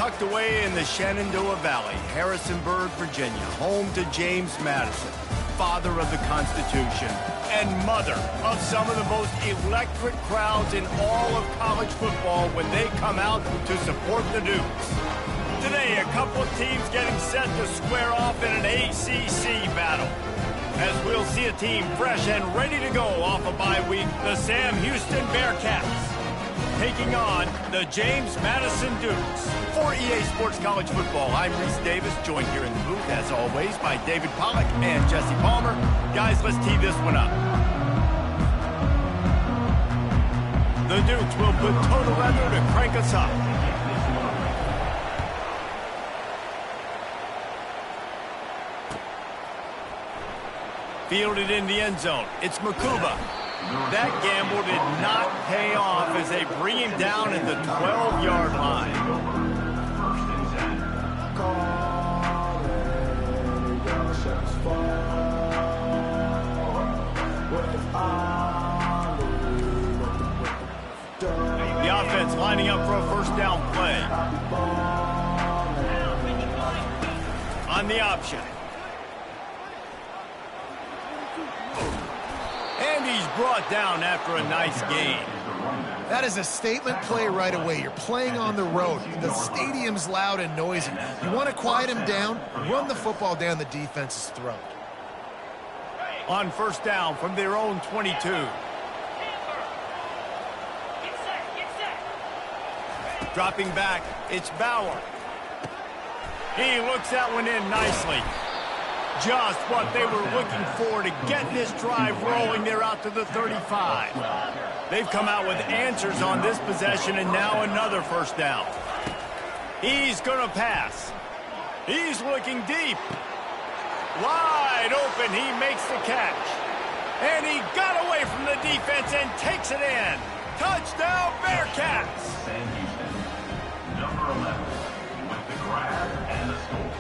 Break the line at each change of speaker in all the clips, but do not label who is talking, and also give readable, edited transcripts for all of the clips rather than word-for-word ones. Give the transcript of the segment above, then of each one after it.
tucked away in the Shenandoah Valley, Harrisonburg, Virginia, home to James Madison, father of the Constitution and mother of some of the most electric crowds in all of college football when they come out to support the Dukes. Today, a couple of teams getting set to square off in an ACC battle, as we'll see a team fresh and ready to go off a bye week, the Sam Houston Bearcats, taking on the James Madison Dukes. For EA Sports College Football, I'm Reese Davis, joined here in the booth, as always, by David Pollack and Jesse Palmer. Guys, let's tee this one up. The Dukes will put total weather to crank us up. Fielded in the end zone. It's Makuba. That gamble did not pay off as they bring him down at the 12-yard line. The offense lining up for a first down play. On the option. And he's brought down after a nice gain.
That is a statement play right away. You're playing on the road. The stadium's loud and noisy. You want to quiet him down, run the football down the defense's throat.
On first down from their own 22. Dropping back, it's Bauer. He looks that one in nicely. Just what they were looking for to get this drive rolling. They're out to the 35. They've come out with answers on this possession, and now another first down. He's going to pass. He's looking deep. Wide open, he makes the catch. And he got away from the defense and takes it in. Touchdown, Bearcats!
Sam Houston, number 11, with the grab and the score.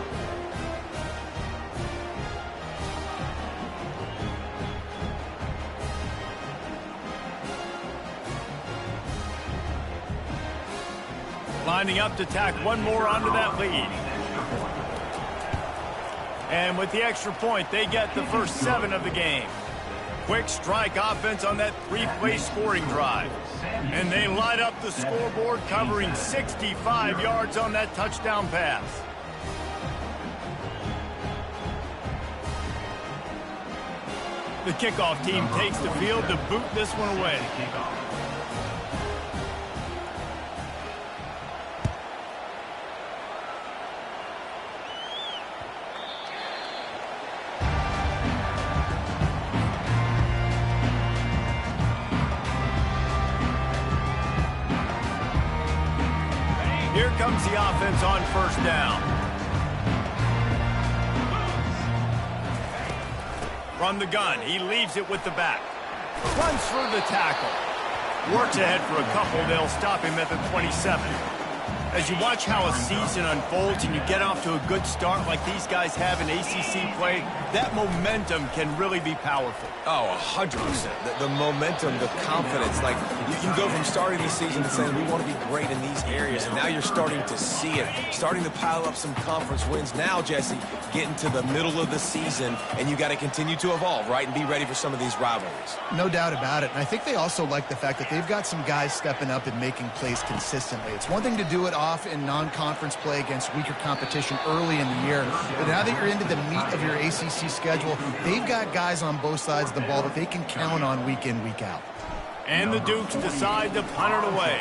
Lining up to tack one more onto that lead. And with the extra point, they get the first 7 of the game. Quick strike offense on that 3-play scoring drive. And they light up the scoreboard, covering 65 yards on that touchdown pass. The kickoff team takes the field to boot this one away. Here comes the offense on first down. From the gun, he leaves it with the back. Runs through the tackle. Works ahead for a couple. They'll stop him at the 27. As you watch how a season unfolds and you get off to a good start like these guys have in ACC play, that momentum can really be powerful.
Oh, 100%. The momentum, the confidence. Like, you can go from starting the season to saying we want to be great in these areas, and now you're starting to see it, starting to pile up some conference wins. Now, Jesse, getting to the middle of the season, and you got to continue to evolve, right, and be ready for some of these rivalries.
No doubt about it. And I think they also like the fact that they've got some guys stepping up and making plays consistently. It's one thing to do it off in non-conference play against weaker competition early in the year, but now that you're into the meat of your ACC schedule, they've got guys on both sides of the ball that they can count on week in, week out.
And the Dukes decide to punt it away.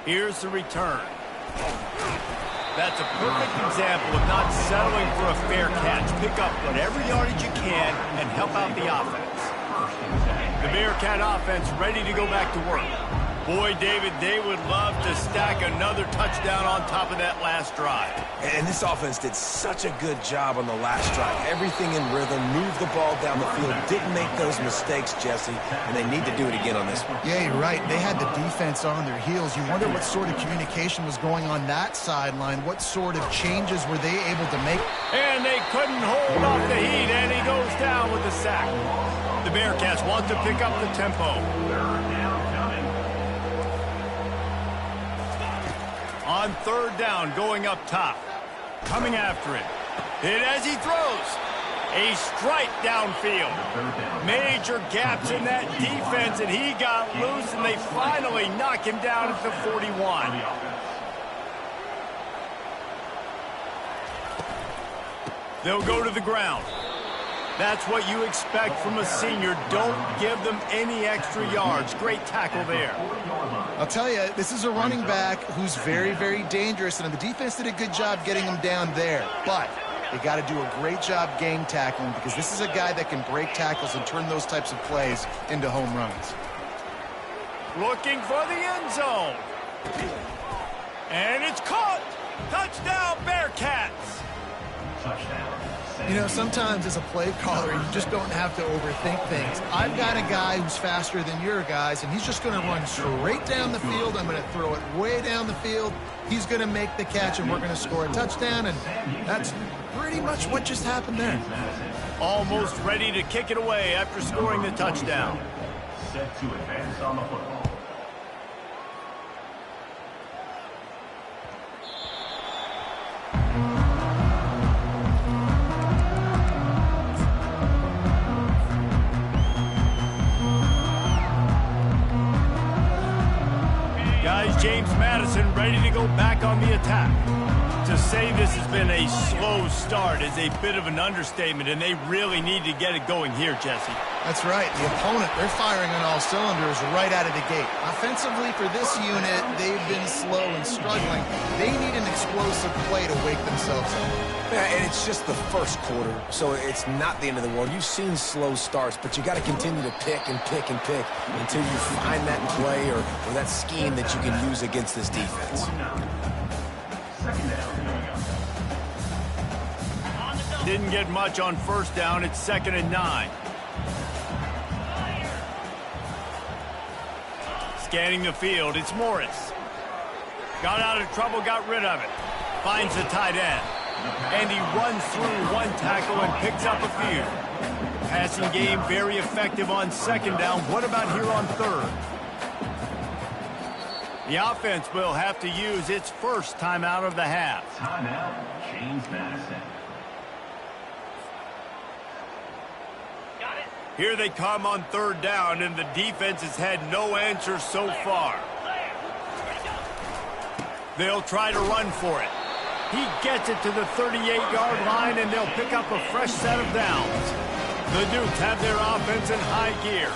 Here's the return. That's a perfect example of not settling for a fair catch. Pick up whatever yardage you can and help out the offense. The Bearcat offense ready to go back to work. Boy, David, they would love to stack another touchdown on top of that last drive.
And this offense did such a good job on the last drive. Everything in rhythm, moved the ball down the field, didn't make those mistakes, Jesse, and they need to do it again on this one.
Yeah, you're right. They had the defense on their heels. You wonder what sort of communication was going on that sideline. What sort of changes were they able to make?
And they couldn't hold off the heat, and he goes down with the sack. The Bearcats want to pick up the tempo.
Third down coming.
on third down, going up top. Coming after him. Hit as he throws. A strike downfield. Major gaps in that defense, and he got loose, and they finally knock him down at the 41. They'll go to the ground. That's what you expect from a senior. Don't give them any extra yards. Great tackle there.
I'll tell you, this is a running back who's very, very dangerous, and the defense did a good job getting him down there. But they got to do a great job game tackling, because this is a guy that can break tackles and turn those types of plays into home runs.
Looking for the end zone. And it's caught. Touchdown, Bearcats.
Touchdown.
You know, sometimes as a play caller, you just don't have to overthink things. I've got a guy who's faster than your guys, and he's just going to run straight down the field. I'm going to throw it way down the field. He's going to make the catch, and we're going to score a touchdown, and that's pretty much what just happened there.
Almost ready to kick it away after scoring the touchdown.
Set to advance on the football.
Guys, James Madison ready to go back on the attack. To say this has been a slow start is a bit of an understatement, and they really need to get it going here, Jesse.
That's right. The opponent, they're firing on all cylinders right out of the gate. Offensively, for this unit, they've been slow and struggling. They need an explosive play to wake themselves up.
Yeah, and it's just the first quarter, so it's not the end of the world. You've seen slow starts, but you got to continue to pick and pick and pick until you find that play or that scheme that you can use against this defense.
Second down.
Didn't get much on first down. It's 2nd and 9. Scanning the field, it's Morris. Got out of trouble, got rid of it. Finds the tight end. And he runs through one tackle and picks up a few. Passing game very effective on 2nd down. What about here on 3rd? The offense will have to use its first timeout of the half.
Timeout, James Madison.
Here they come on 3rd down, and the defense has had no answer so far. They'll try to run for it. He gets it to the 38-yard line, and they'll pick up a fresh set of downs. The Dukes have their offense in high gear.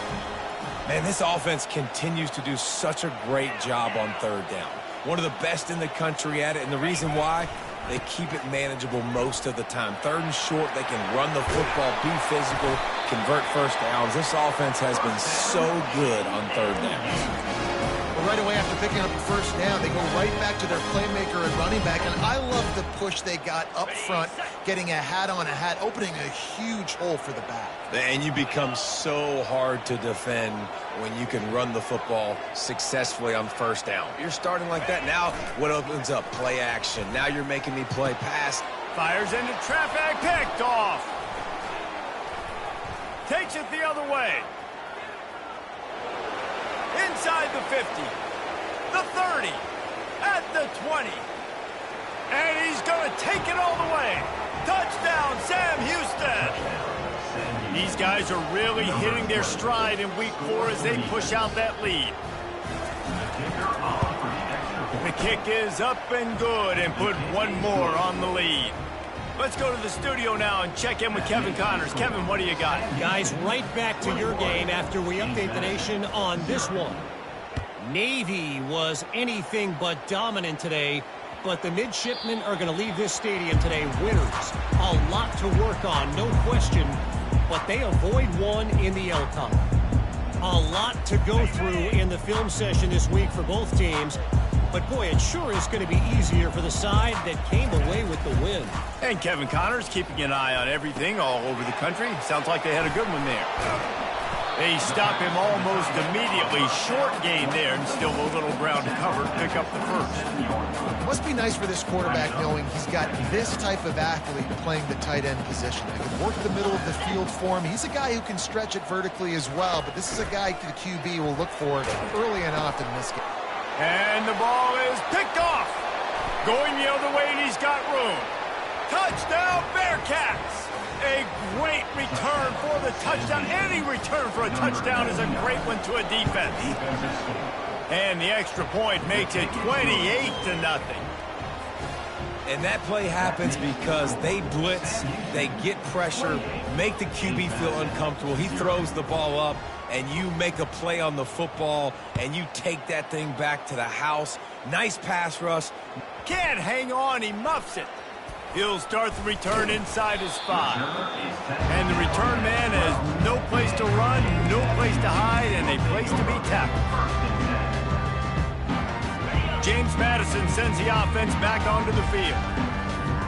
Man, this offense continues to do such a great job on 3rd down. One of the best in the country at it, and the reason why, they keep it manageable most of the time. 3rd and short, they can run the football, be physical, convert first downs. This offense has been so good on 3rd downs.
Well, right away after picking up the first down, they go right back to their playmaker and running back, and I love the push they got up front, getting a hat on a hat, opening a huge hole for the back.
And you become so hard to defend when you can run the football successfully on 1st down. You're starting like that. Now what opens up? Play action. Now you're making me play pass.
Fires into traffic, picked off. Takes it the other way. Inside the 50, the 30, at the 20. And he's going to take it all the way. Touchdown, Sam Houston. These guys are really hitting their stride in week 4 as they push out that lead. The kick is up and good and put one more on the lead. Let's go to the studio now and check in with Kevin Connors. Kevin, what do you got?
Guys, right back to your game after we update the nation on this one. Navy was anything but dominant today, but the midshipmen are going to leave this stadium today winners. A lot to work on, no question, but they avoid one in the L column. A lot to go through in the film session this week for both teams. But, boy, it sure is going to be easier for the side that came away with the win.
And Kevin Connors keeping an eye on everything all over the country. Sounds like they had a good one there. They stop him almost immediately. Short gain there, and still a little ground to cover to pick up the first.
It must be nice for this quarterback knowing he's got this type of athlete playing the tight end position. They can work the middle of the field for him. He's a guy who can stretch it vertically as well, but this is a guy the QB will look for early and often in this game.
And the ball is picked off. Going the other way, and he's got room. Touchdown, Bearcats! A great return for the touchdown. Any return for a touchdown is a great one to a defense. And the extra point makes it 28-0.
And that play happens because they blitz, they get pressure, make the QB feel uncomfortable. He throws the ball up, and you make a play on the football, and you take that thing back to the house. Nice pass rush.
Can't hang on, he muffs it. He'll start the return inside his 5. And the return man has no place to run, no place to hide, and a place to be tackled. James Madison sends the offense back onto the field.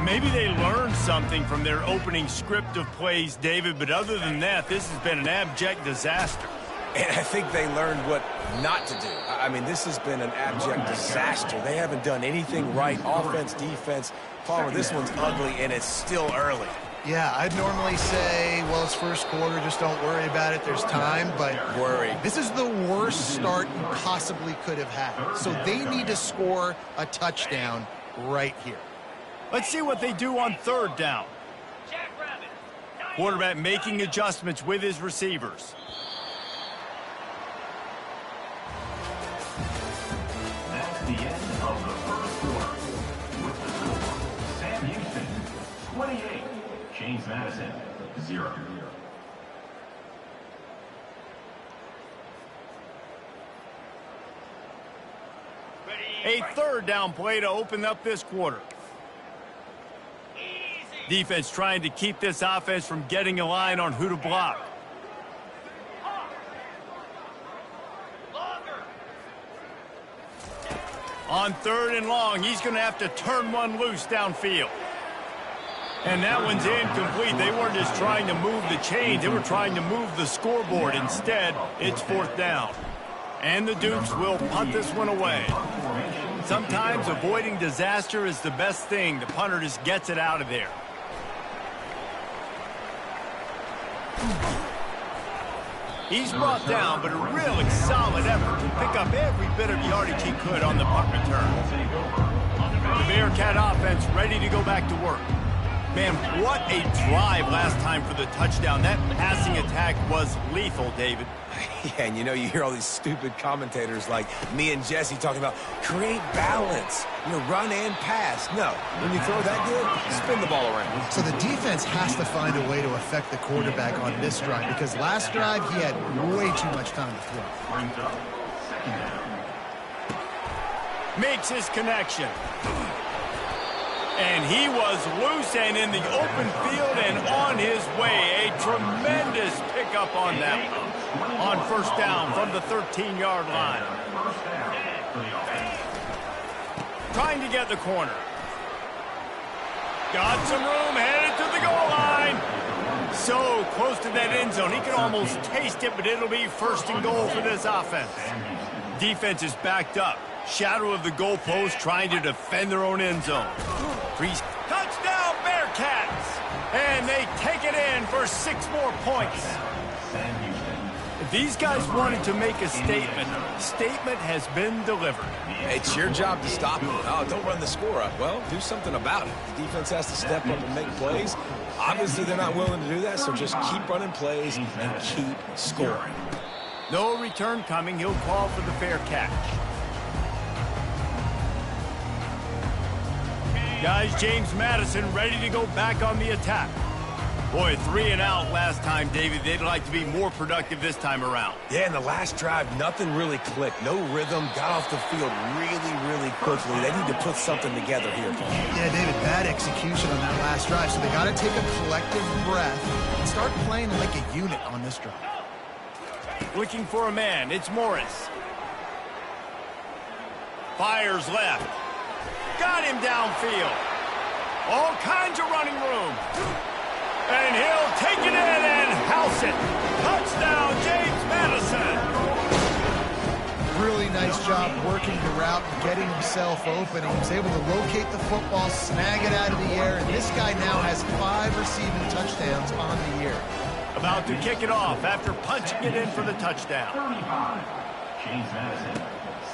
Maybe they learned something from their opening script of plays, David, but other than that, this has been an abject disaster.
And I think they learned what not to do. I mean, this has been an abject disaster. They haven't done anything right, offense, defense. Palmer, this one's ugly, and it's still early.
Yeah, I'd normally say, well, it's first quarter, just don't worry about it, there's time, but this is the worst start you possibly could have had. So they need to score a touchdown right here.
Let's see what they do on third down. Quarterback making adjustments with his receivers.
That's the end of the first quarter. With the score, Sam Houston, 28. James Madison, 0.
A third down play to open up this quarter. Defense trying to keep this offense from getting a line on who to block. On third and long, he's going to have to turn one loose downfield. And that one's incomplete. They weren't just trying to move the chains. They were trying to move the scoreboard. Instead, it's fourth down. And the Dukes will punt this one away. Sometimes avoiding disaster is the best thing. The punter just gets it out of there. He's brought down, but a really solid effort to pick up every bit of yardage he could on the punt return. The Bearcat offense ready to go back to work. Man, what a drive last time for the touchdown. That passing attack was lethal, David.
Yeah, and you know, you hear all these stupid commentators like me and Jesse talking about create balance, run and pass. No, when you throw that good, spin the ball around.
So the defense has to find a way to affect the quarterback on this drive because last drive he had way too much time to throw.
Brings up second down.
Makes his connection. And he was loose and in the open field and on his way. A tremendous pickup on that one. On first down from the 13-yard line. Trying to get the corner. Got some room, headed to the goal line. So close to that end zone. He can almost taste it, but it'll be first and goal for this offense. Defense is backed up. Shadow of the goalpost trying to defend their own end zone. Touchdown, Bearcats! And they take it in for 6 more points. If these guys wanted to make a statement has been delivered.
It's your job to stop them. Oh, don't run the score up. Well, do something about it. The defense has to step up and make plays. Obviously, they're not willing to do that, so just keep running plays and keep scoring.
No return coming. He'll call for the fair catch. Guys, James Madison ready to go back on the attack. Boy, 3 and out last time, David. They'd like to be more productive this time around.
Yeah, in the last drive, nothing really clicked. No rhythm. Got off the field really quickly. They need to put something together here.
Yeah, David, bad execution on that last drive. So they got to take a collective breath and start playing like a unit on this drive.
Looking for a man. It's Morris. Fires left. Got him downfield. All kinds of running room. And he'll take it in and house it. Touchdown, James Madison.
Really nice job working the route and getting himself open. He was able to locate the football, snag it out of the air, and this guy now has 5 receiving touchdowns on the year.
About to kick it off after punching it in for the touchdown.
35. James Madison,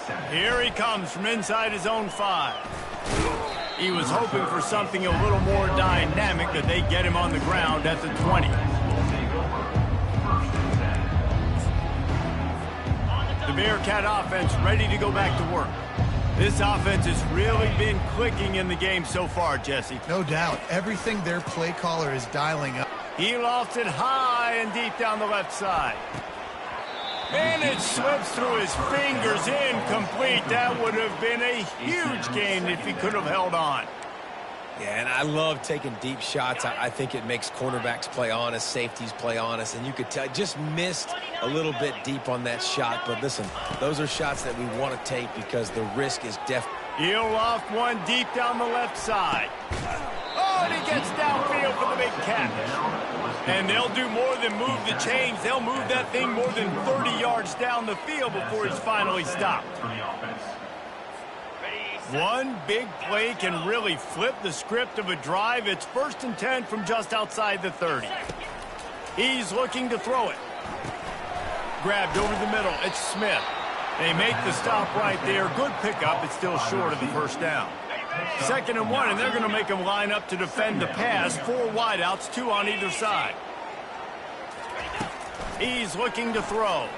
7.
Here he comes from inside his own 5. He was hoping for something a little more dynamic, but they get him on the ground at the 20. The Bearcat offense ready to go back to work. This offense has really been clicking in the game so far, Jesse.
No doubt. Everything their play caller is dialing up.
He lofts it high and deep down the left side. And it slips through his fingers, incomplete. That would have been a huge gain if he could have held on.
Yeah, and I love taking deep shots. I think it makes cornerbacks play honest, safeties play honest, and you could tell just missed a little bit deep on that shot. But listen, those are shots that we want to take because the risk is definitely.
He'll loft one deep down the left side. Oh, and he gets downfield for the big catch. And they'll do more than move the chains. They'll move that thing more than 30 yards down the field before he's finally stopped. One big play can really flip the script of a drive. It's 1st and 10 from just outside the 30. He's looking to throw it. Grabbed over the middle. It's Smith. They make the stop right there. Good pickup. It's still short of the first down. 2nd and 1, and they're going to make them line up to defend the pass. 4 wideouts, 2 on either side. He's looking to throw.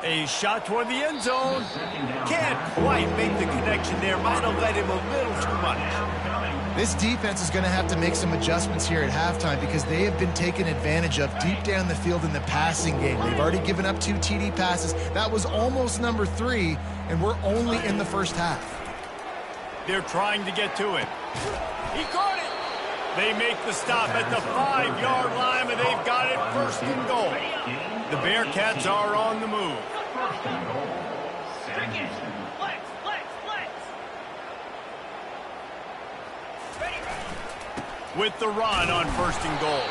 A shot toward the end zone. Can't quite make the connection there. Might have led him a little too much.
This defense is going to have to make some adjustments here at halftime because they have been taken advantage of deep down the field in the passing game. They've already given up 2 TD passes. That was almost number 3, and we're only in the first half.
They're trying to get to it. He caught it. They make the stop at the 5-yard line, and they've got it 1st and goal. The Bearcats are on the move. With the run on 1st and goal.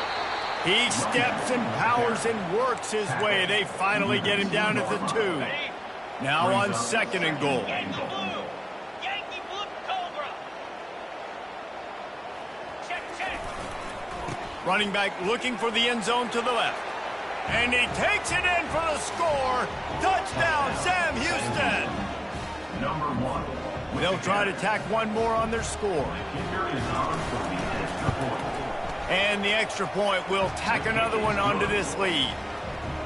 He steps and powers and works his way. They finally get him down at the 2. Now on 2nd and goal. Running back looking for the end zone to the left. And he takes it in for the score. Touchdown, Sam Houston.
Number 1.
They'll try to tack one more on their score. And the extra point will tack another one onto this lead.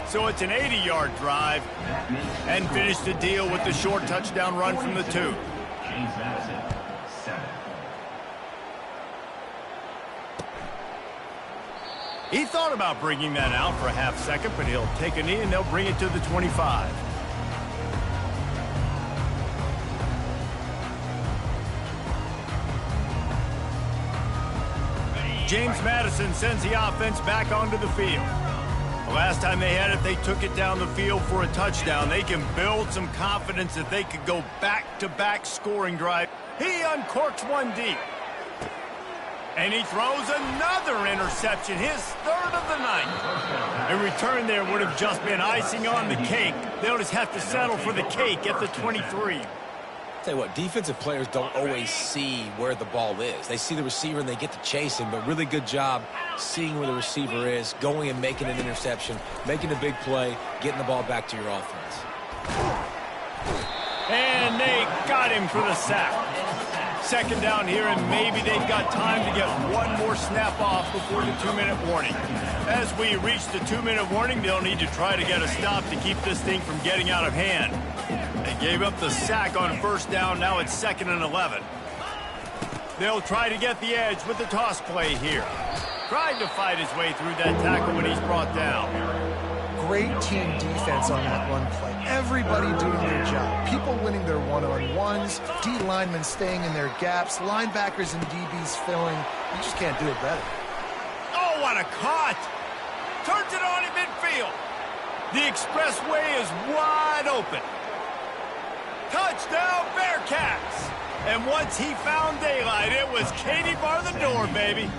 So it's an 80-yard drive. And finish the deal with the short touchdown run from the 2.
James Madison, 7.
He thought about bringing that out for a half second, but he'll take a knee and they'll bring it to the 25. James Madison sends the offense back onto the field. The last time they had it, they took it down the field for a touchdown. They can build some confidence that they could go back-to-back scoring drive. He uncorks one deep. And he throws another interception, his 3rd of the night. A return there would have just been icing on the cake. They'll just have to settle for the cake at the 23.
Tell you what, defensive players don't always see where the ball is. They see the receiver and they get to chase him, but really good job seeing where the receiver is, going and making an interception, making a big play, getting the ball back to your offense.
And they got him for the sack. 2nd down here, and maybe they've got time to get one more snap off before the 2-minute warning. As we reach the 2-minute warning, they'll need to try to get a stop to keep this thing from getting out of hand. They gave up the sack on 1st down. Now it's 2nd and 11. They'll try to get the edge with the toss play here. Tried to fight his way through that tackle when he's brought down.
Great team defense on that run play. Everybody doing their job. People winning their one-on-ones, D linemen staying in their gaps, linebackers and DBs filling. You just can't do it better.
Oh, what a cut! Turns it on in midfield. The expressway is wide open. Touchdown, Bearcats! And once he found daylight, it was Katie bar the door, baby.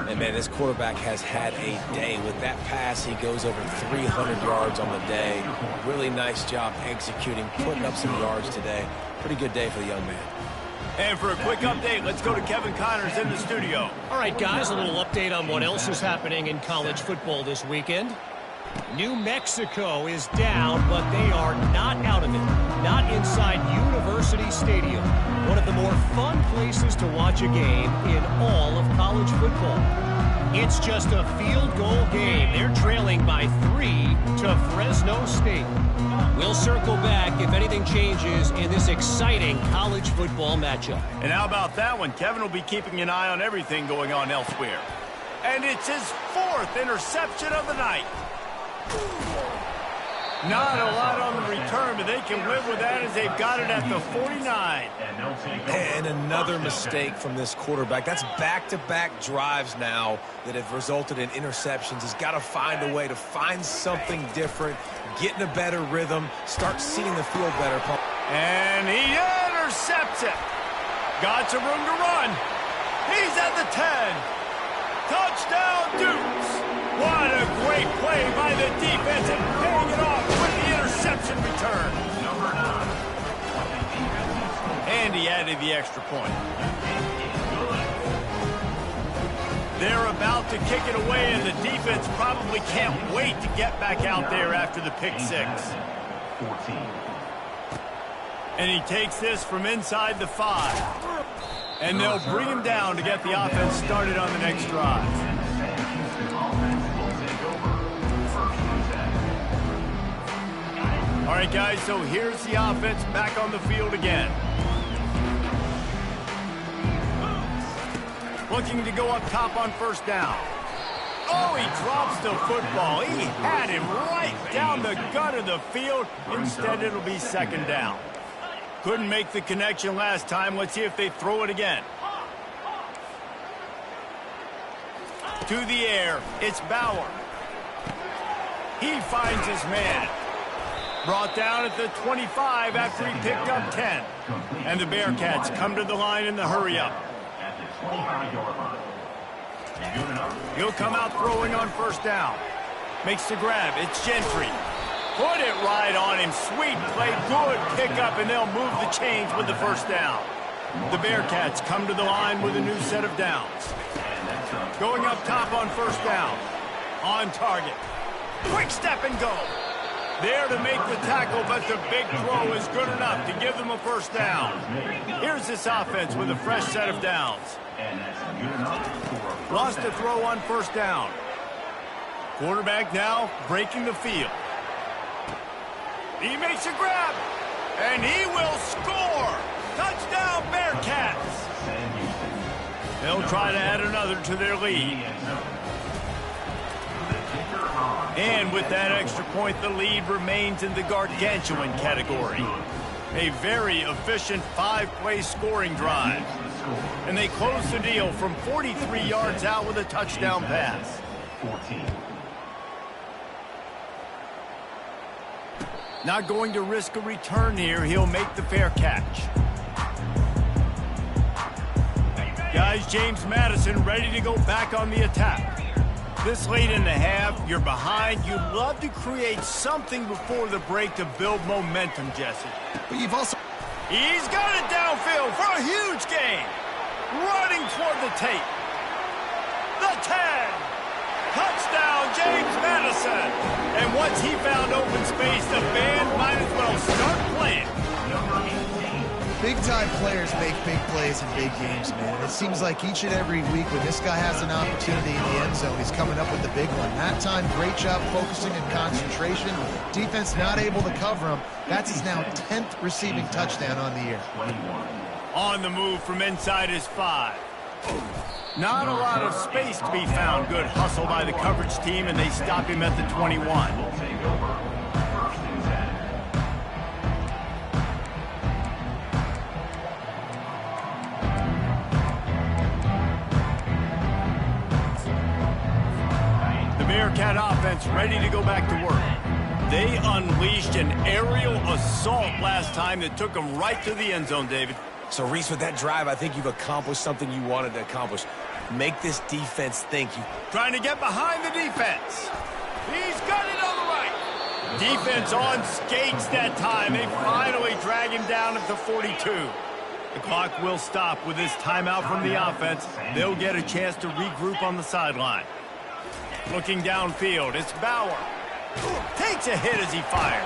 And, man, this quarterback has had a day. With that pass, he goes over 300 yards on the day. Really nice job executing, putting up some yards today. Pretty good day for the young man.
And for a quick update, let's go to Kevin Connors in the studio.
All right, guys, a little update on what else is happening in college football this weekend. New Mexico is down, but they are not out of it. Not inside University Stadium, one of the more fun places to watch a game in all of college football. It's just a field goal game. They're trailing by 3 to Fresno State. We'll circle back if anything changes in this exciting college football matchup.
And how about that one? Kevin will be keeping an eye on everything going on elsewhere. And it's his 4th interception of the night. Not a lot on the return, but they can live with that as they've got it at the 49.
And another mistake from this quarterback. That's back-to-back drives now that have resulted in interceptions. He's got to find a way to find something different, get in a better rhythm, start seeing the field better.
And he intercepts it. Got some room to run. He's at the 10. Touchdown, Dukes. What a great play by the defense and paying it off with the interception return. And he added the extra point. They're about to kick it away, and the defense probably can't wait to get back out there after the pick 6. And he takes this from inside the 5. And they'll bring him down to get the offense started on the next drive. All right, guys, so here's the offense back on the field again. Looking to go up top on first down. Oh, he drops the football. He had him right down the gut of the field. Instead, it'll be 2nd down. Couldn't make the connection last time. Let's see if they throw it again. To the air, it's Bauer. He finds his man. Brought down at the 25 after he picked up 10. And the Bearcats come to the line in the hurry-up. He'll come out throwing on first down. Makes the grab. It's Gentry. Put it right on him. Sweet play. Good pickup, and they'll move the chains with the first down. The Bearcats come to the line with a new set of downs. Going up top on first down. On target. Quick step and go. There to make the tackle, but the big throw is good enough to give them a first down. Here's this offense with a fresh set of downs. Lost a throw on first down. Quarterback now breaking the field. He makes a grab, and he will score. Touchdown, Bearcats. They'll try to add another to their lead. And with that extra point, the lead remains in the gargantuan category. A very efficient 5-play scoring drive. And they close the deal from 43 yards out with a touchdown pass. Not going to risk a return here. He'll make the fair catch. Guys, James Madison ready to go back on the attack. This late in the half, you're behind. You love to create something before the break to build momentum, Jesse.
But you've also...
He's got it downfield for a huge gain. Running toward the tape. The 10. Touchdown, James Madison. And once he found open space, the band might as well start playing.
Big-time players make big plays in big games, man. And it seems like each and every week when this guy has an opportunity in the end zone, he's coming up with the big one. That time, great job focusing and concentration. Defense not able to cover him. That's his now 10th receiving touchdown on the year.
On the move from inside his 5. Not a lot of space to be found. Good hustle by the coverage team, and they stop him at the 21. Bearcat offense ready to go back to work. They unleashed an aerial assault last time that took them right to the end zone, David.
So, Reese, with that drive, I think you've accomplished something you wanted to accomplish. Make this defense think.
Trying to get behind the defense. He's got it on the right. Defense on skates that time. They finally drag him down at the 42. The clock will stop with this timeout from the offense. They'll get a chance to regroup on the sideline. Looking downfield, it's Bauer. Takes a hit as he fires.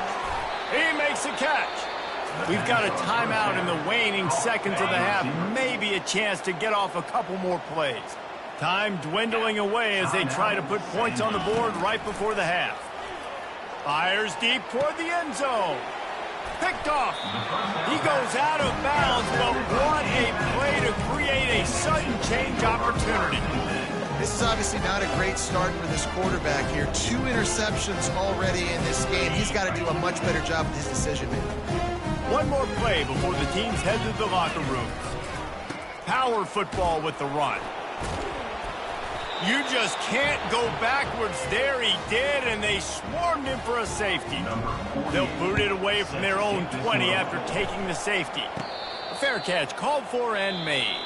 He makes the catch. We've got a timeout in the waning seconds of the half. Maybe a chance to get off a couple more plays. Time dwindling away as they try to put points on the board right before the half. Fires deep toward the end zone. Picked off. He goes out of bounds, but what a play to create a sudden change opportunity.
This is obviously not a great start for this quarterback here. 2 interceptions already in this game. He's got to do a much better job with his decision-making.
One more play before the teams head to the locker rooms. Power football with the run. You just can't go backwards there. He did, and they swarmed him for a safety. They'll boot it away from their own 20 after taking the safety. A fair catch called for and made.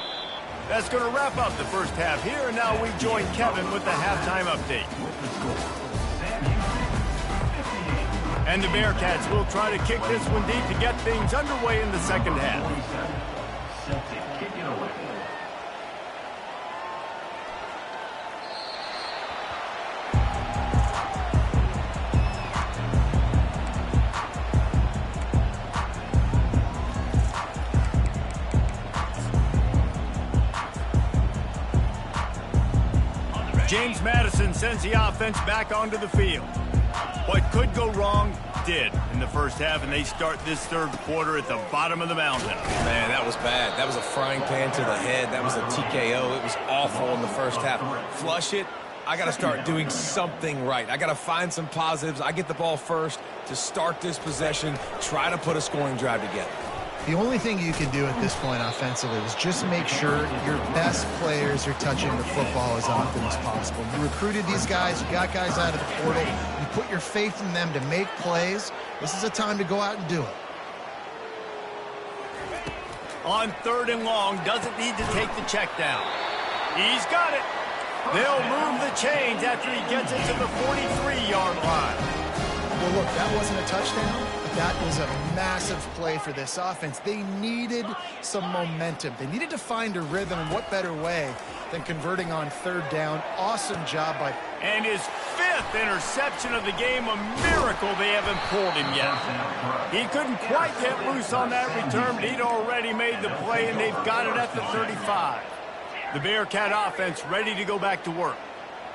That's going to wrap up the first half here, and now we join Kevin with the halftime update. And the Bearcats will try to kick this one deep to get things underway in the second half. James Madison sends the offense back onto the field. What could go wrong did in the first half, and they start this third quarter at the bottom of the mountain.
Man, that was bad. That was a frying pan to the head. That was a TKO. It was awful in the first half. Flush it. I got to start doing something right. I got to find some positives. I get the ball first to start this possession, try to put a scoring drive together.
The only thing you can do at this point offensively is just make sure your best players are touching the football as often as possible. You recruited these guys, you got guys out of the portal, you put your faith in them to make plays. This is a time to go out and do it.
On 3rd and long, doesn't need to take the check down. He's got it. They'll move the chains after he gets it to the 43-yard line.
Well, look, that wasn't a touchdown. That was a massive play for this offense. They needed some momentum. They needed to find a rhythm, and what better way than converting on 3rd down. Awesome job by...
And his 5th interception of the game, a miracle they haven't pulled him yet. He couldn't quite get loose on that return, but he'd already made the play, and they've got it at the 35. The Bearcat offense ready to go back to work.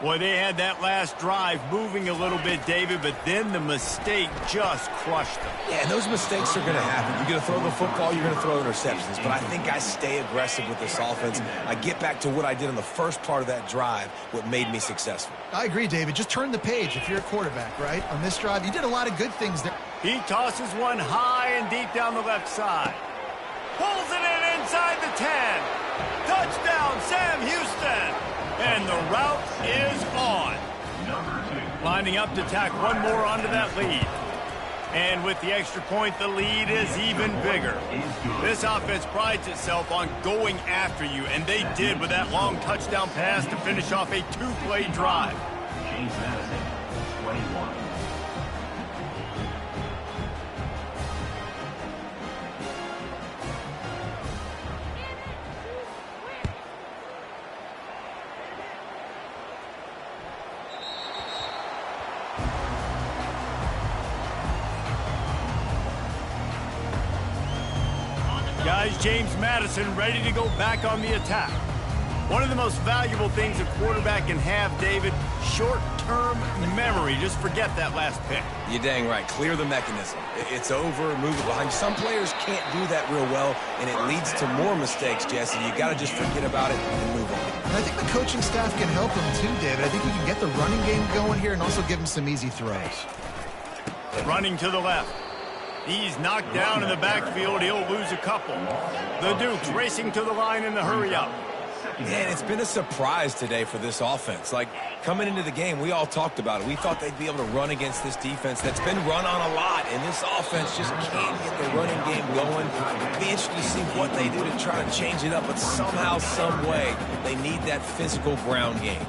Boy, they had that last drive moving a little bit, David, but then the mistake just crushed them.
Yeah, and those mistakes are going to happen. You're going to throw the football, you're going to throw interceptions. But I think I stay aggressive with this offense. I get back to what I did in the first part of that drive, what made me successful.
I agree, David. Just turn the page if you're a quarterback, right? On this drive, you did a lot of good things there.
He tosses one high and deep down the left side. Pulls it in inside the 10. Touchdown, Sam Houston. And the route is on. Lining up to tack one more onto that lead. And with the extra point, the lead is even bigger. This offense prides itself on going after you, and they did with that long touchdown pass to finish off a 2-play drive.
James Madison, 21.
Guys, James Madison ready to go back on the attack. One of the most valuable things a quarterback can have, David, short-term memory. Just forget that last pick.
You're dang right. Clear the mechanism. It's over, move it behind. Some players can't do that real well, and it leads to more mistakes, Jesse. You got to just forget about it and move on.
And I think the coaching staff can help him too, David. I think you can get the running game going here and also give him some easy throws.
Running to the left. He's knocked down in the backfield. He'll lose a couple. The Dukes racing to the line in the hurry-up.
Man, it's been a surprise today for this offense. Like, coming into the game, we all talked about it. We thought they'd be able to run against this defense that's been run on a lot, and this offense just can't get the running game going. It'd be interesting to see what they do to try to change it up, but somehow, some way, they need that physical ground game.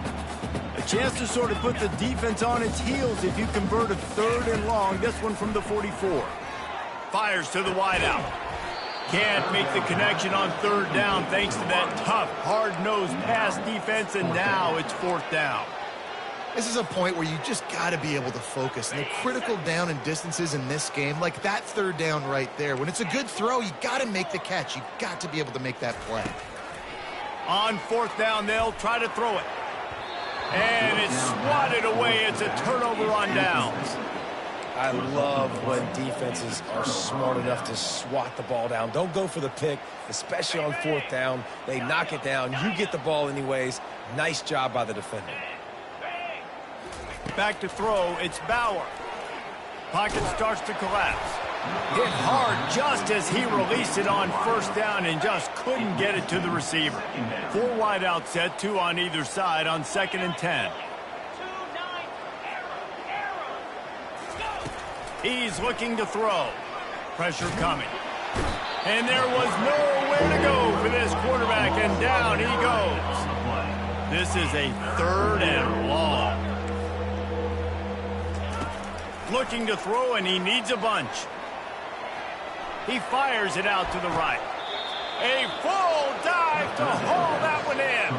A chance to sort of put the defense on its heels if you convert a 3rd and long. This one from the 44. Fires to the wideout. Can't make the connection on 3rd down thanks to that tough, hard-nosed pass defense, and now it's 4th down.
This is a point where you just got to be able to focus. And the critical down and distances in this game, like that third down right there, when it's a good throw, you got to make the catch. You got to be able to make that play.
On fourth down, they'll try to throw it. And it's swatted away. It's a turnover on downs.
I love when defenses are smart enough to swat the ball down. Don't go for the pick, especially on fourth down. They knock it down. You get the ball anyways. Nice job by the defender.
Back to throw. It's Bauer. Pocket starts to collapse. Hit hard just as he released it on first down and just couldn't get it to the receiver. 4 wide out set, 2 on either side on 2nd and 10. He's looking to throw. Pressure coming. And there was nowhere to go for this quarterback, and down he goes. This is a 3rd and long. Looking to throw, and he needs a bunch. He fires it out to the right. A full dive to haul that one in.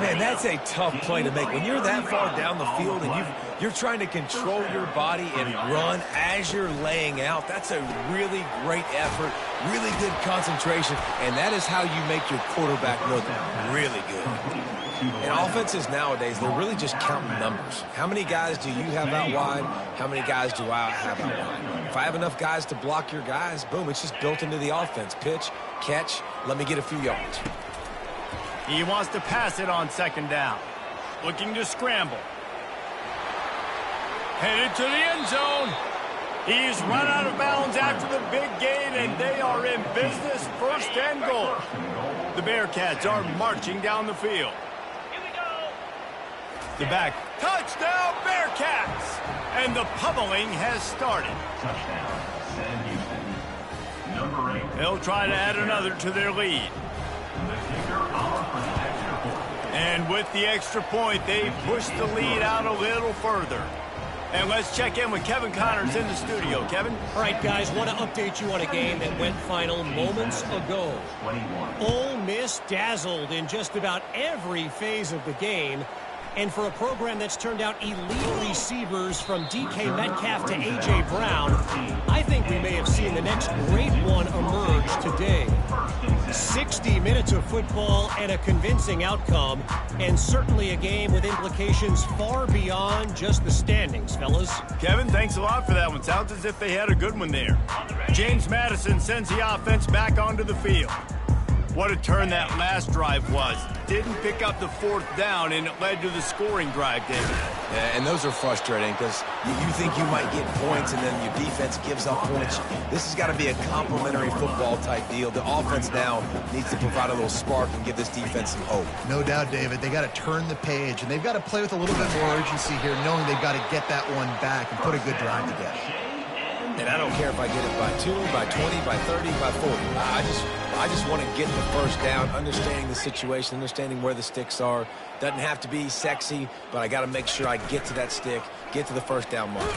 Man, that's a tough play to make. When you're that far down the field and you're trying to control your body and run as you're laying out, that's a really great effort, really good concentration, and that is how you make your quarterback look really good. And offenses nowadays, they're really just counting numbers. How many guys do you have out wide? How many guys do I have out wide? If I have enough guys to block your guys, boom, it's just built into the offense. Pitch, catch, let me get a few yards.
He wants to pass it on 2nd down. Looking to scramble. Headed to the end zone. He's run out of bounds after the big gain, and they are in business. 1st and goal. The Bearcats are marching down the field. The back. Touchdown, Bearcats! And the pummeling has started.
Touchdown, Sam Houston. Number 8.
They'll try to add another to their lead. And with the extra point, they push the lead out a little further. And let's check in with Kevin Connors in the studio. Kevin?
All right, guys, want to update you on a game that went final moments ago. Ole Miss dazzled in just about every phase of the game. And for a program that's turned out elite receivers from DK Metcalf to A.J. Brown, I think we may have seen the next great one emerge today. 60 minutes of football and a convincing outcome, and certainly a game with implications far beyond just the standings, fellas.
Kevin, thanks a lot for that one. Sounds as if they had a good one there. James Madison sends the offense back onto the field. What a turn that last drive was. Didn't pick up the 4th down, and it led to the scoring drive, David.
Yeah, and those are frustrating because you think you might get points and then your defense gives up points. This has got to be a complementary football type deal. The offense now needs to provide a little spark and give this defense some hope.
No doubt, David. They got to turn the page, and they've got to play with a little bit more urgency here, knowing they've got to get that one back and put a good drive together.
And I don't care if I get it by 2, by 20, by 30, by 40. I just want to get the first down, understanding the situation, understanding where the sticks are. Doesn't have to be sexy, but I got to make sure I get to that stick, get to the first down mark.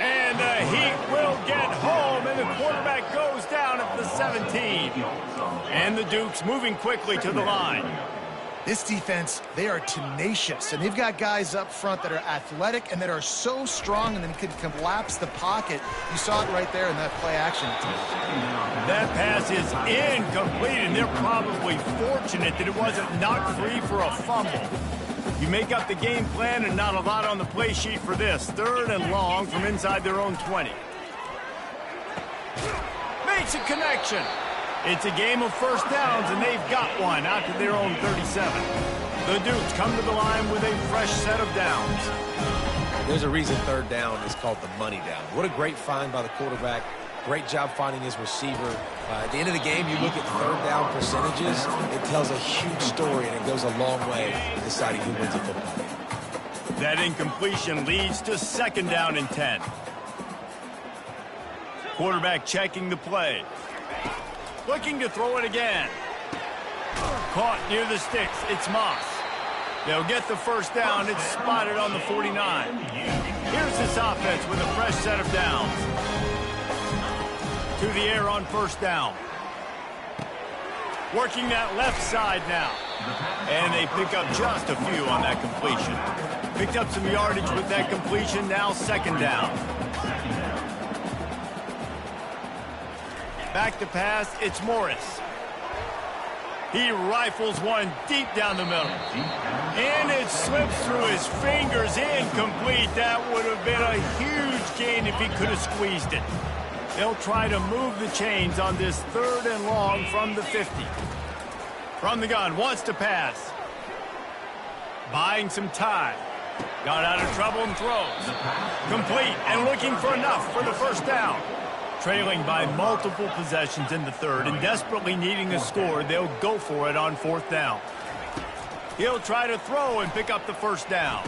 And the Heat will get home, and the quarterback goes down at the 17. And the Dukes moving quickly to the line.
This defense, they are tenacious, and they've got guys up front that are athletic and that are so strong and then can collapse the pocket. You saw it right there in that play action.
That pass is incomplete, and they're probably fortunate that it wasn't knocked free for a fumble. You make up the game plan and not a lot on the play sheet for this. 3rd and long from inside their own 20. Makes a connection. It's a game of first downs, and they've got one out to their own 37. The Dukes come to the line with a fresh set of downs.
There's a reason 3rd down is called the money down. What a great find by the quarterback. Great job finding his receiver. At the end of the game, you look at 3rd down percentages. It tells a huge story, and it goes a long way in deciding who wins a football game.
That incompletion leads to 2nd down and 10. Quarterback checking the play. Looking to throw it again. Caught near the sticks. It's Moss. They'll get the first down. It's spotted on the 49. Here's this offense with a fresh set of downs. To the air on first down. Working that left side now. And they pick up just a few on that completion. Picked up some yardage with that completion, now second down. Back to pass, it's Morris. He rifles one deep down the middle. And it slips through his fingers, incomplete. That would have been a huge gain if he could have squeezed it. They'll try to move the chains on this 3rd and long from the 50. From the gun, wants to pass. Buying some time. Got out of trouble and throws. Complete and looking for enough for the first down. Trailing by multiple possessions in the 3rd and desperately needing a score, they'll go for it on 4th down. He'll try to throw and pick up the first down.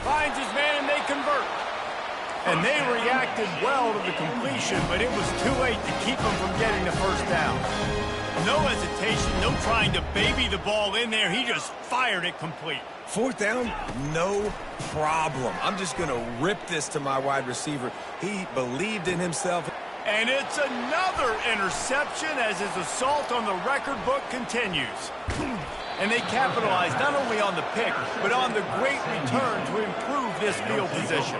Finds his man and they convert. And they reacted well to the completion, but it was too late to keep them from getting the first down. No hesitation, no trying to baby the ball in there. He just fired it complete.
4th down, no problem. I'm just going to rip this to my wide receiver. He believed in himself.
And it's another interception as his assault on the record book continues. And they capitalize not only on the pick, but on the great return to improve this field position.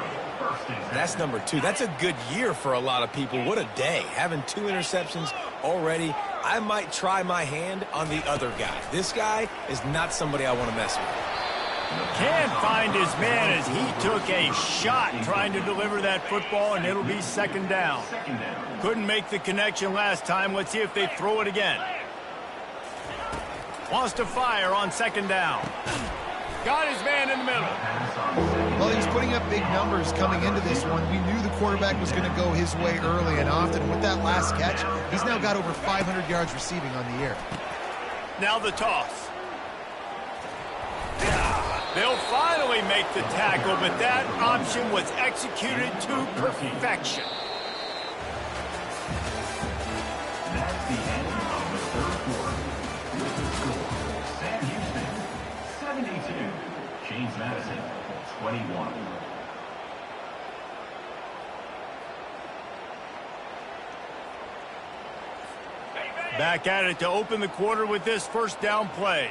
That's number 2. That's a good year for a lot of people. What a day. Having 2 interceptions already. I might try my hand on the other guy. This guy is not somebody I want to mess with.
Can't find his man as he took a shot trying to deliver that football, and it'll be second down. Couldn't make the connection last time. Let's see if they throw it again. Wants to fire on second down. Got his man in the middle.
Well, he's putting up big numbers coming into this one. We knew the quarterback was going to go his way early and often. With that last catch, he's now got over 500 yards receiving on the year.
Now the toss. They'll finally make the tackle, but that option was executed to perfection.
That's the end of the 3rd quarter. With the score, Sam Houston, 72. James Madison, 21.
Back at it to open the quarter with this first down play.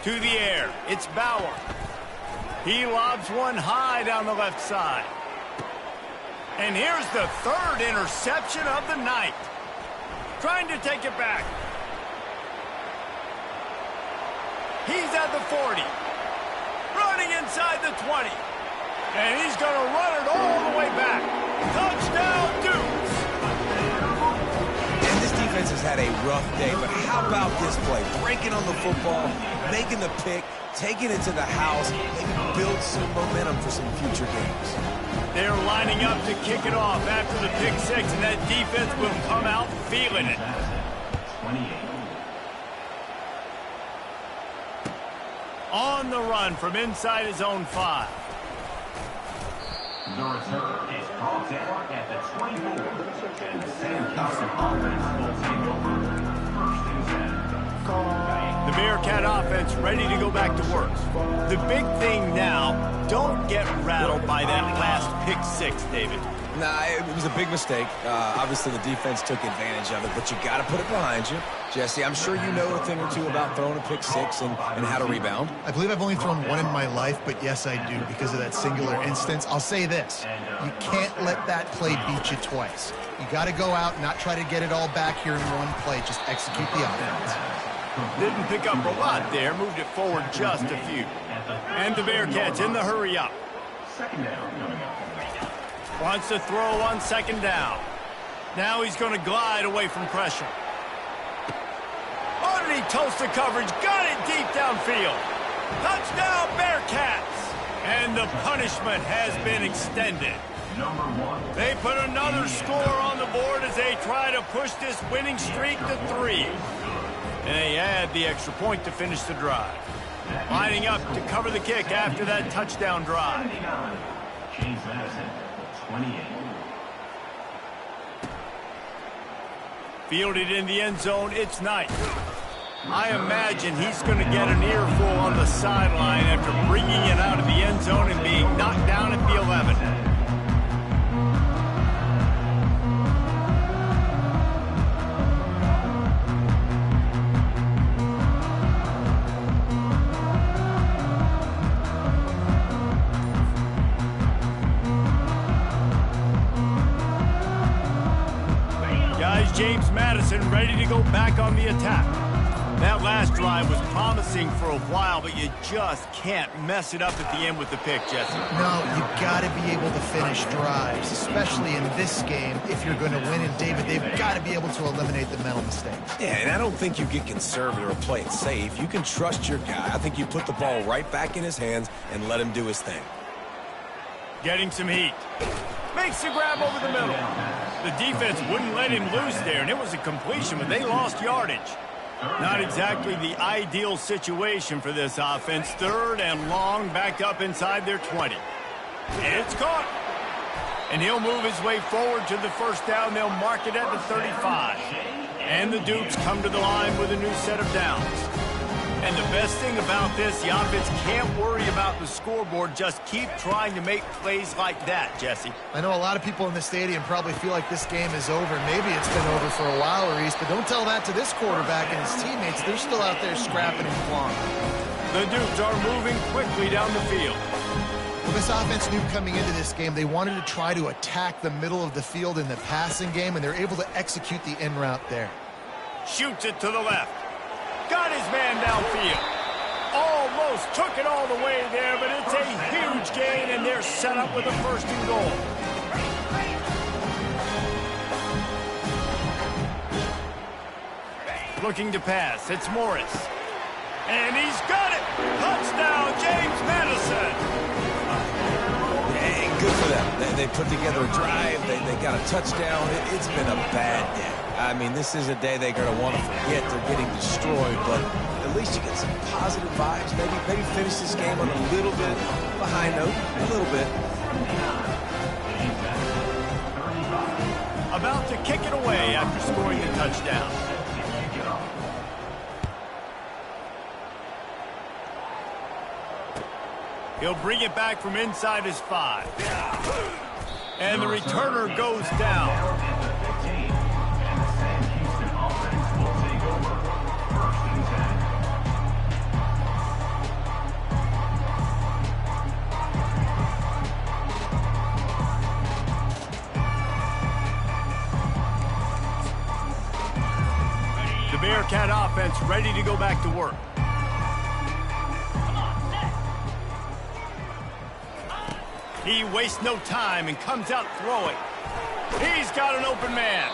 To the air, it's Bauer. He lobs one high down the left side. And here's the 3rd interception of the night. Trying to take it back. He's at the 40. Running inside the 20. And he's going to run it all the way back. Touchdown, Dukes!
And this defense has had a rough day, but how about this play? Breaking on the football, making the pick, taking it to the house, maybe build some momentum for some future games.
They're lining up to kick it off after the pick 6, and that defense will come out feeling it.
28.
On the run from inside his own 5.
The return is brought down at the 24. And the Sam Houston offense will take over. 1st and 10.
The Bearcat offense ready to go back to work. The big thing now, don't get rattled by that last pick 6, David.
Nah, it was a big mistake. Obviously, the defense took advantage of it, but you got to put it behind you. Jesse, I'm sure you know a thing or two about throwing a pick 6 and how to rebound.
I believe I've only thrown one in my life, but yes, I do because of that singular instance. I'll say this. You can't let that play beat you twice. You got to go out and not try to get it all back here in one play. Just execute the offense.
Didn't pick up a lot there. Moved it forward just a few. And the Bearcats in the hurry up.
Second down coming up.
Wants to throw on second down. Now he's going to glide away from pressure. Underneath toast the coverage. Got it deep downfield. Touchdown, Bearcats. And the punishment has been extended.
Number 1.
They put another score on the board as they try to push this winning streak to 3. And they add the extra point to finish the drive. Lining up to cover the kick after that touchdown drive.
79. James Madison, 28.
Fielded in the end zone, it's Knight. I imagine he's going to get an earful on the sideline after bringing it out of the end zone and being knocked down at the 11. ready to go back on the attack. That last drive was promising for a while, but you just can't mess it up at the end with the pick, Jesse.
No, you got to be able to finish drives, especially in this game. If you're going to win, and David, they've got to be able to eliminate the mental mistakes.
Yeah, and I don't think you get conservative or play it safe. You can trust your guy. I think you put the ball right back in his hands and let him do his thing.
Getting some heat. Makes the grab over the middle. The defense wouldn't let him loose there, and it was a completion, but they lost yardage. Not exactly the ideal situation for this offense. 3rd and long, back up inside their 20. It's caught. And he'll move his way forward to the first down. They'll mark it at the 35. And the Dukes come to the line with a new set of downs. And the best thing about this, the offense can't worry about the scoreboard. Just keep trying to make plays like that, Jesse.
I know a lot of people in the stadium probably feel like this game is over. Maybe it's been over for a while, Reese, but don't tell that to this quarterback and his teammates. They're still out there scrapping and clawing.
The Dukes are moving quickly down the field.
Well, this offense knew coming into this game they wanted to try to attack the middle of the field in the passing game, and they're able to execute the in route there.
Shoots it to the left. Got his man downfield. Almost took it all the way there, but it's a huge gain, and they're set up with a 1st and goal. Looking to pass. It's Morris. And he's got it. Touchdown, James Madison.
And good for them. They put together a drive. They got a touchdown. It's been a bad day. I mean, this is a day they're going to want to forget. They're getting destroyed, but at least you get some positive vibes. Maybe finish this game on a little bit of a high note. A little bit.
About to kick it away after scoring the touchdown. He'll bring it back from inside his 5. And the returner goes down. The Bearcat offense ready to go back to work. He wastes no time and comes out throwing. He's got an open man.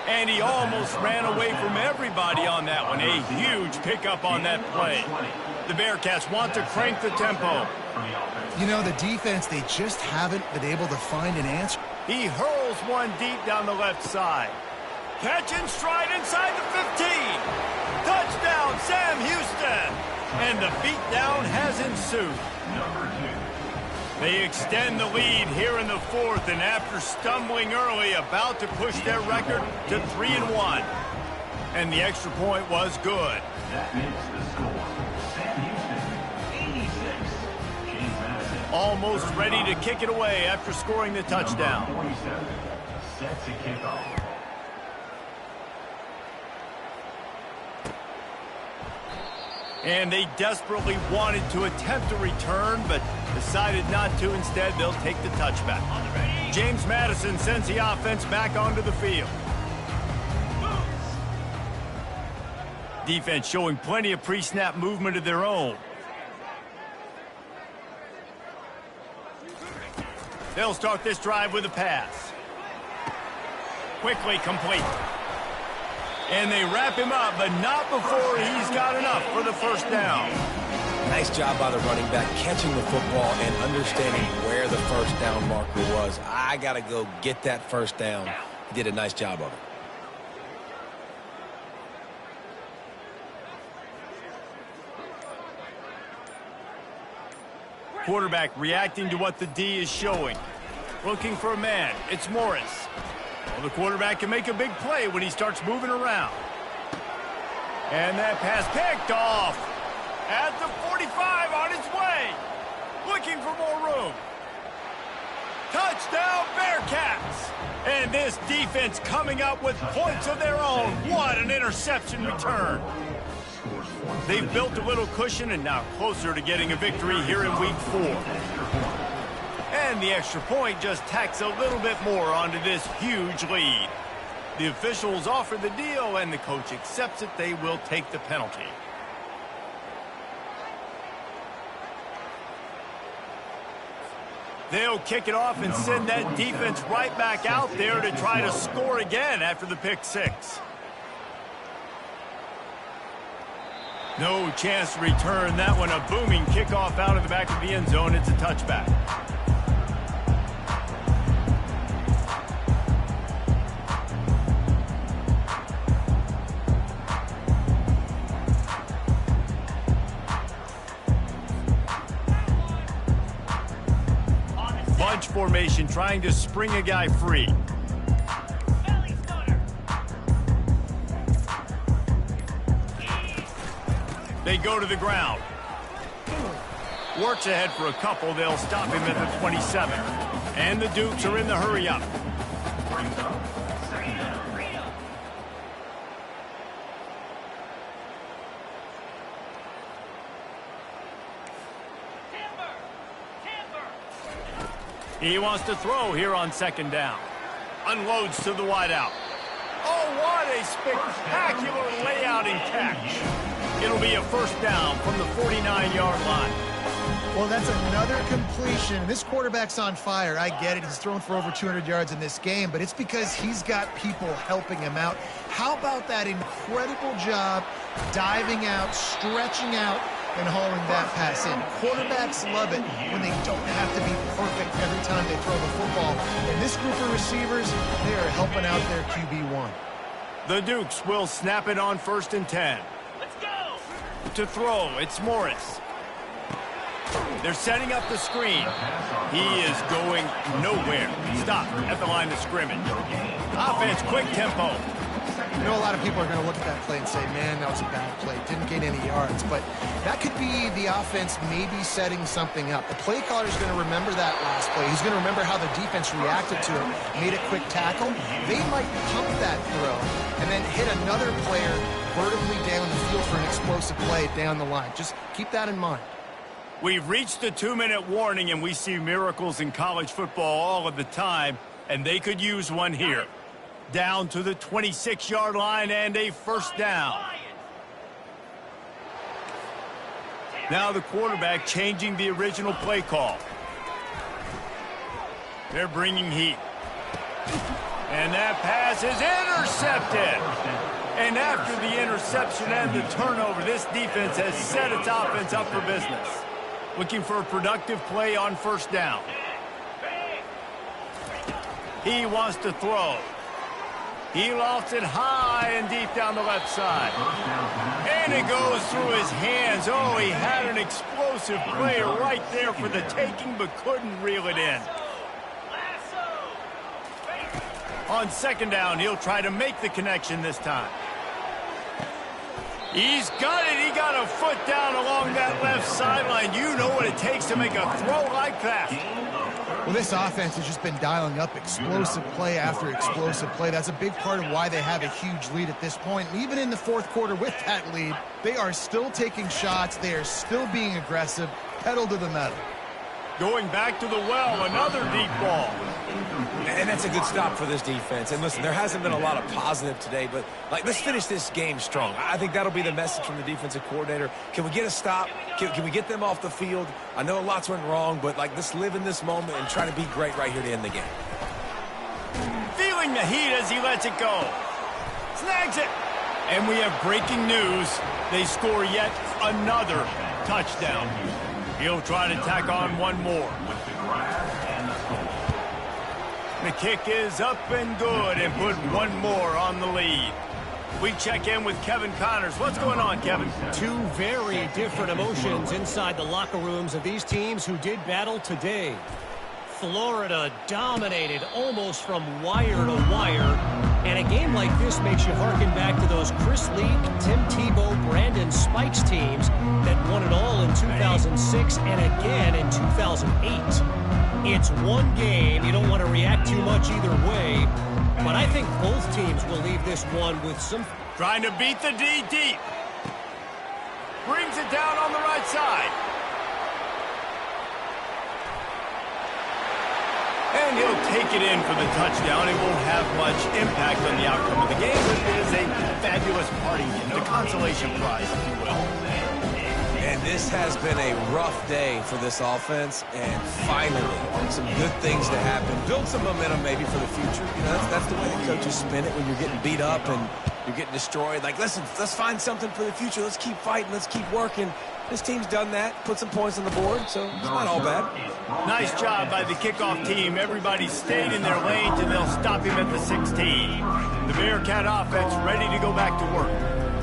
And he almost ran away from everybody on that one. A huge pickup on that play. The Bearcats want to crank the tempo.
You know, the defense, they just haven't been able to find an answer.
He hurls one deep down the left side. Catch and stride inside the 15. Touchdown, Sam Houston. And the beatdown has ensued. They extend the lead here in the 4th, and after stumbling early, about to push their record to 3-1. And the extra point was good.
That makes the score. Sam Houston, 86. James Madison.
Almost ready to kick it away after scoring the touchdown.
Number 47. Set to kick off.
And they desperately wanted to attempt a return, but decided not to. Instead, they'll take the touchback. James Madison sends the offense back onto the field. Defense showing plenty of pre-snap movement of their own. They'll start this drive with a pass. Quickly complete. And they wrap him up, but not before he's got enough for the first down.
Nice job by the running back, catching the football and understanding where the first down marker was. I got to go get that first down. He did a nice job of it.
Quarterback reacting to what the D is showing. Looking for a man. It's Morris. Well, the quarterback can make a big play when he starts moving around. And that pass picked off. At the 45 on its way. Looking for more room. Touchdown Bearcats. And this defense coming up with points of their own. What an interception return. They've built a little cushion and now closer to getting a victory here in week 4. And the extra point just tacks a little bit more onto this huge lead. The officials offer the deal, and the coach accepts it. They will take the penalty. They'll kick it off and send that defense right back out there to try to score again after the pick six. No chance to return that one. A booming kickoff out of the back of the end zone. It's a touchback. Bunch formation, trying to spring a guy free. They go to the ground. Works ahead for a couple. They'll stop him at the 27. And the Dukes are in the hurry up. He wants to throw here on second down. Unloads to the wideout. Oh, what a spectacular layout and catch. It'll be a first down from the 49-yard line.
Well, that's another completion. This quarterback's on fire. I get it. He's thrown for over 200 yards in this game, but it's because he's got people helping him out. How about that incredible job diving out, stretching out, and hauling that pass in? Quarterbacks love it when they don't have to be perfect every time they throw the football. And this group of receivers, they are helping out their QB1.
The Dukes will snap it on 1st and 10.
Let's go!
To throw, it's Morris. They're setting up the screen. He is going nowhere. Stop at the line of scrimmage. Offense, quick tempo.
You know, a lot of people are going to look at that play and say, man, that was a bad play. Didn't gain any yards. But that could be the offense maybe setting something up. The play caller is going to remember that last play. He's going to remember how the defense reacted to it, made a quick tackle. They might pump that throw and then hit another player vertically down the field for an explosive play down the line. Just keep that in mind.
We've reached the 2-minute warning, and we see miracles in college football all of the time, and they could use one here. Down to the 26-yard line and a first down. Now the quarterback changing the original play call. They're bringing heat. And that pass is intercepted. And after the interception and the turnover, this defense has set its offense up for business. Looking for a productive play on first down. He wants to throw. He lofts it high and deep down the left side. And it goes through his hands. Oh, he had an explosive play right there for the taking, but couldn't reel it in. On second down, he'll try to make the connection this time. He's got it. He got a foot down along that left sideline. You know what it takes to make a throw like that.
Well, this offense has just been dialing up explosive play after explosive play. That's a big part of why they have a huge lead at this point. And even in the fourth quarter with that lead, they are still taking shots. They are still being aggressive. Pedal to the metal.
Going back to the well, another deep ball.
And that's a good stop for this defense. And listen, there hasn't been a lot of positive today, but let's finish this game strong. I think that'll be the message from the defensive coordinator. Can we get a stop? Can we get them off the field? I know lots went wrong, but let's live in this moment and try to be great right here to end the game.
Feeling the heat as he lets it go. Snags it. And we have breaking news. They score yet another touchdown. He'll try to tack on one more. The kick is up and good and put one more on the lead. We check in with Kevin Connors. What's going on, Kevin?
Two very different emotions inside the locker rooms of these teams who did battle today. Florida dominated almost from wire to wire. And a game like this makes you harken back to those Chris Leak, Tim Tebow, Brandon Spikes teams that won it all in 2006 and again in 2008. It's one game. You don't want to react too much either way. But I think both teams will leave this one with some...
Trying to beat the D deep. Brings it down on the right side. And he'll take it in for the touchdown. It won't have much impact on the outcome of the game, but it is a fabulous parting gift, a consolation prize, if you will.
And this has been a rough day for this offense, and finally, some good things to happen. Build some momentum maybe for the future. You know, that's the way the coaches spin it when you're getting beat up and you're getting destroyed. Like, listen, let's find something for the future. Let's keep fighting. Let's keep working. This team's done that, put some points on the board, so it's not all bad.
Nice job by the kickoff team. Everybody stayed in their lanes, and they'll stop him at the 16. The Bearcat offense ready to go back to work.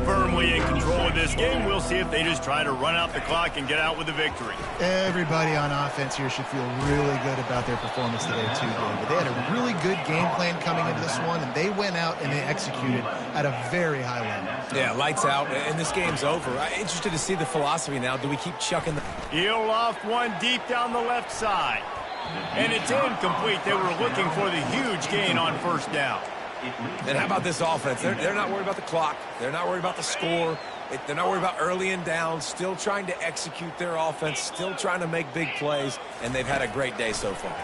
Firmly in control of this game. We'll see if they just try to run out the clock and get out with a victory.
Everybody on offense here should feel really good about their performance today, too, David. They had a really good game plan coming into this one, and they went out and they executed at a very high level.
Yeah, lights out, and this game's over. I'm interested to see the philosophy now. Do we keep chucking the...
He'll loft one deep down the left side. And it's incomplete. They were looking for the huge gain on first down.
And how about this offense? They're not worried about the clock. They're not worried about the score. They're not worried about early and down. Still trying to execute their offense. Still trying to make big plays. And they've had a great day so far.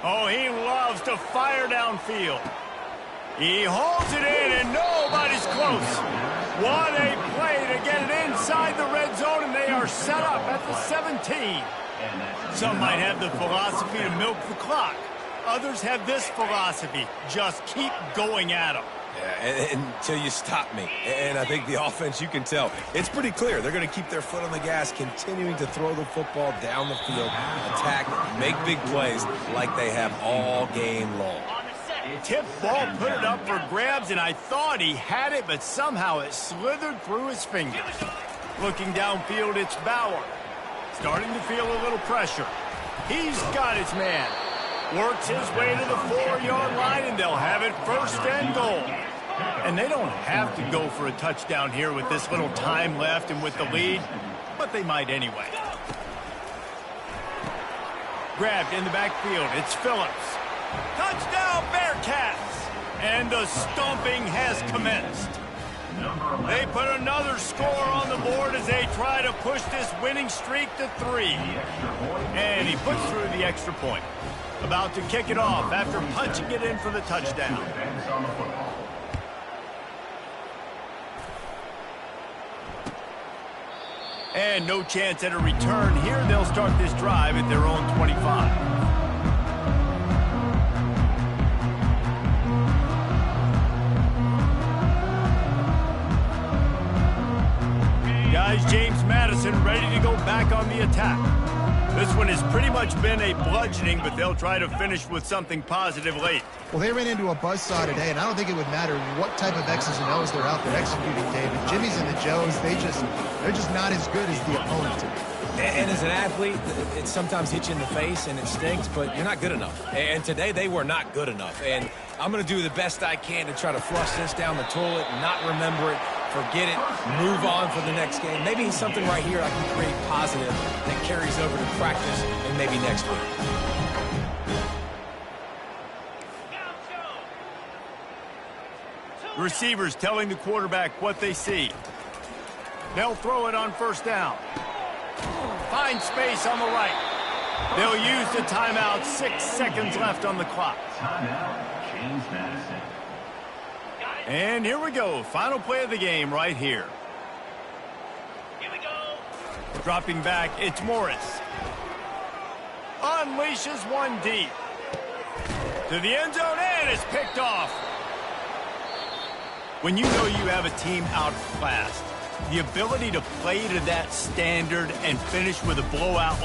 Oh, he loves to fire downfield. He holds it in, and nobody's close. What a play to get it inside the red zone, and they are set up at the 17. Some might have the philosophy to milk the clock. Others have this philosophy, just keep going at them.
Yeah, until you stop me. And I think the offense, you can tell, it's pretty clear. They're going to keep their foot on the gas, continuing to throw the football down the field, attack, make big plays like they have all game long.
Tip ball, put it up for grabs, and I thought he had it, but somehow it slithered through his fingers. Looking downfield, it's Bauer. Starting to feel a little pressure. He's got his man. Works his way to the 4-yard line, and they'll have it first and goal. And they don't have to go for a touchdown here with this little time left and with the lead, but they might anyway. Grabbed in the backfield, it's Phillips. Touchdown, Bearcats! And the stomping has commenced. They put another score on the board as they try to push this winning streak to 3. And he puts through the extra point. About to kick it off after punching it in for the touchdown. And no chance at a return here. They'll start this drive at their own 25. Guys, James Madison ready to go back on the attack. This one has pretty much been a bludgeoning, but they'll try to finish with something positive late.
Well, they ran into a buzzsaw today, and I don't think it would matter what type of X's and O's they're out there executing, David. Jimmy's and the Joes, they're just not as good as the opponent to me.
And as an athlete, it sometimes hits you in the face and it stinks, but you're not good enough. And today they were not good enough. And I'm going to do the best I can to try to flush this down the toilet, not remember it, forget it, move on for the next game. Maybe something right here I can create positive that carries over to practice and maybe next week.
Receivers telling the quarterback what they see. They'll throw it on first down. Find space on the right. They'll use the timeout. 6 seconds left on the clock.
Timeout, James Madison.
And here we go. Final play of the game right here.
Here we go.
Dropping back, it's Morris. Unleashes one deep. To the end zone, and it's picked off. When you know you have a team outclassed, the ability to play to that standard and finish with a blowout